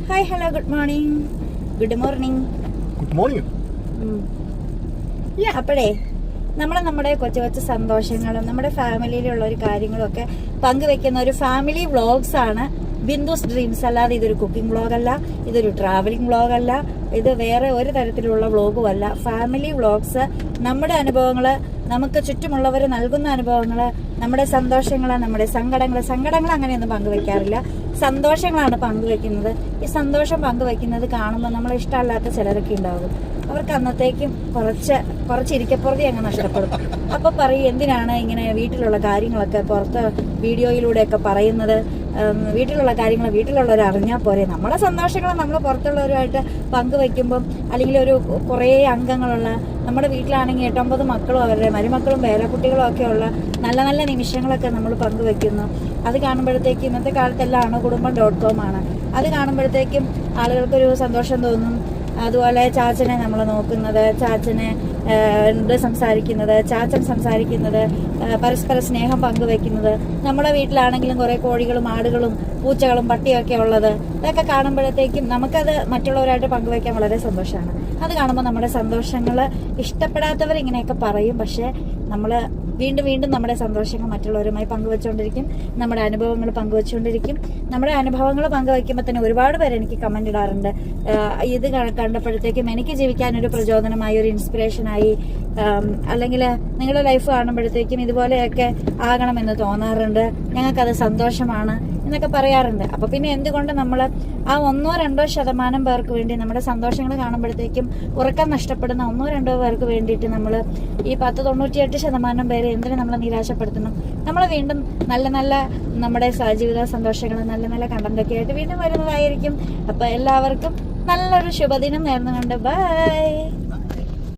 Hi hello good morning. Good morning. Good morning. അപ്പോഴേ നമ്മുടെ കൊച്ചു കൊച്ചു സന്തോഷങ്ങളും നമ്മുടെ ഫാമിലിയിലുള്ള ഒരു കാര്യങ്ങളും ഒക്കെ പങ്കുവെക്കുന്ന ഒരു ഫാമിലി വ്ളോഗ്സ് ആണ് ബിന്ദുസ് ഡ്രീംസ്. അല്ലാതെ ഇതൊരു കുക്കിംഗ് വ്ളോഗ് അല്ല, ഇതൊരു ട്രാവലിംഗ് വ്ളോഗ് അല്ല, ഇത് വേറെ ഒരു തരത്തിലുള്ള വ്ളോഗും അല്ല. ഫാമിലി വ്ളോഗ്സ്, നമ്മുടെ അനുഭവങ്ങള്, നമുക്ക് ചുറ്റുമുള്ളവർ നൽകുന്ന അനുഭവങ്ങള്, നമ്മുടെ സന്തോഷങ്ങള്, നമ്മുടെ സങ്കടങ്ങൾ അങ്ങനെയൊന്നും പങ്കുവെക്കാറില്ല. സന്തോഷങ്ങളാണ് പങ്കുവെക്കുന്നത്. ഈ സന്തോഷം പങ്കുവെക്കുന്നത് കാണുമ്പോൾ നമ്മളെ ഇഷ്ടമല്ലാത്ത ചിലരൊക്കെ ഉണ്ടാകും. അവർക്ക് അന്നത്തേക്കും കുറച്ച് ഇരിക്കപ്പുറതി അങ്ങ് നഷ്ടപ്പെടും. അപ്പൊ പറയും, എന്തിനാണ് ഇങ്ങനെ വീട്ടിലുള്ള കാര്യങ്ങളൊക്കെ പുറത്ത് വീഡിയോയിലൂടെയൊക്കെ പറയുന്നത്? വീട്ടിലുള്ള കാര്യങ്ങൾ വീട്ടിലുള്ളവർ അറിഞ്ഞാൽ പോരെ. നമ്മുടെ സന്തോഷങ്ങൾ നമ്മൾ പുറത്തുള്ളവരുമായിട്ട് പങ്കുവെക്കുമ്പം, അല്ലെങ്കിൽ ഒരു കുറേ അംഗങ്ങളുള്ള നമ്മുടെ വീട്ടിലാണെങ്കിൽ 8-9 മക്കളും അവരുടെ മരുമക്കളും പേരക്കുട്ടികളും ഒക്കെ ഉള്ള നല്ല നല്ല നിമിഷങ്ങളൊക്കെ നമ്മൾ പങ്കുവെക്കുന്നു. അത് കാണുമ്പോഴത്തേക്കും ഇന്നത്തെ കാലത്തെല്ലാം അണുകുടുംബം.com ആണ്. അത് കാണുമ്പോഴത്തേക്കും ആളുകൾക്കൊരു സന്തോഷം തോന്നും. അതുപോലെ ചാച്ചനെ നമ്മൾ നോക്കുന്നത്, ചാച്ചനെ സംസാരിക്കുന്നത്, ചാച്ചൻ സംസാരിക്കുന്നത്, പരസ്പര സ്നേഹം പങ്കുവെക്കുന്നത്, നമ്മുടെ വീട്ടിലാണെങ്കിലും കുറെ കോഴികളും ആടുകളും പൂച്ചകളും പട്ടിയൊക്കെ ഉള്ളത്, ഇതൊക്കെ കാണുമ്പോഴത്തേക്കും നമുക്കത് മറ്റുള്ളവരായിട്ട് പങ്കുവെക്കാൻ വളരെ സന്തോഷമാണ്. അത് കാണുമ്പോൾ നമ്മുടെ സന്തോഷങ്ങൾ ഇഷ്ടപ്പെടാത്തവർ ഇങ്ങനെയൊക്കെ പറയും. പക്ഷെ നമ്മൾ വീണ്ടും നമ്മുടെ സന്തോഷങ്ങൾ മറ്റുള്ളവരുമായി പങ്കുവെച്ചുകൊണ്ടിരിക്കും, നമ്മുടെ അനുഭവങ്ങൾ പങ്കുവെച്ചുകൊണ്ടിരിക്കും. നമ്മുടെ അനുഭവങ്ങൾ പങ്കുവെക്കുമ്പോൾ തന്നെ ഒരുപാട് പേര് എനിക്ക് കമന്റ് ഇടാറുണ്ട്. ഇത് കണ്ടപ്പോഴത്തേക്കും എനിക്ക് ജീവിക്കാൻ ഒരു പ്രചോദനമായി, ഒരു ഇൻസ്പിറേഷനായി, അല്ലെങ്കിൽ നിങ്ങളുടെ ലൈഫ് കാണുമ്പോഴത്തേക്കും ഇതുപോലെയൊക്കെ ആകണമെന്ന് തോന്നാറുണ്ട്, ഞങ്ങൾക്കത് സന്തോഷമാണ് എന്നൊക്കെ പറയാറുണ്ട്. അപ്പൊ പിന്നെ എന്തുകൊണ്ട് നമ്മൾ ആ 1-2% പേർക്ക് വേണ്ടി നമ്മുടെ സന്തോഷങ്ങൾ കാണുമ്പോഴത്തേക്കും ഉറക്കം നഷ്ടപ്പെടുന്ന 1-2 പേർക്ക് വേണ്ടിയിട്ട് നമ്മൾ ഈ 98% പേരെ എന്തിനു നമ്മളെ നിരാശപ്പെടുത്തണം? നമ്മൾ വീണ്ടും നല്ല നമ്മുടെ ജീവിത സന്തോഷങ്ങൾ, നല്ല കണ്ടന്റൊക്കെ ആയിട്ട് വീണ്ടും വരുന്നതായിരിക്കും. അപ്പൊ എല്ലാവർക്കും നല്ലൊരു ശുഭദിനം നേർന്നുകൊണ്ട് ബൈ.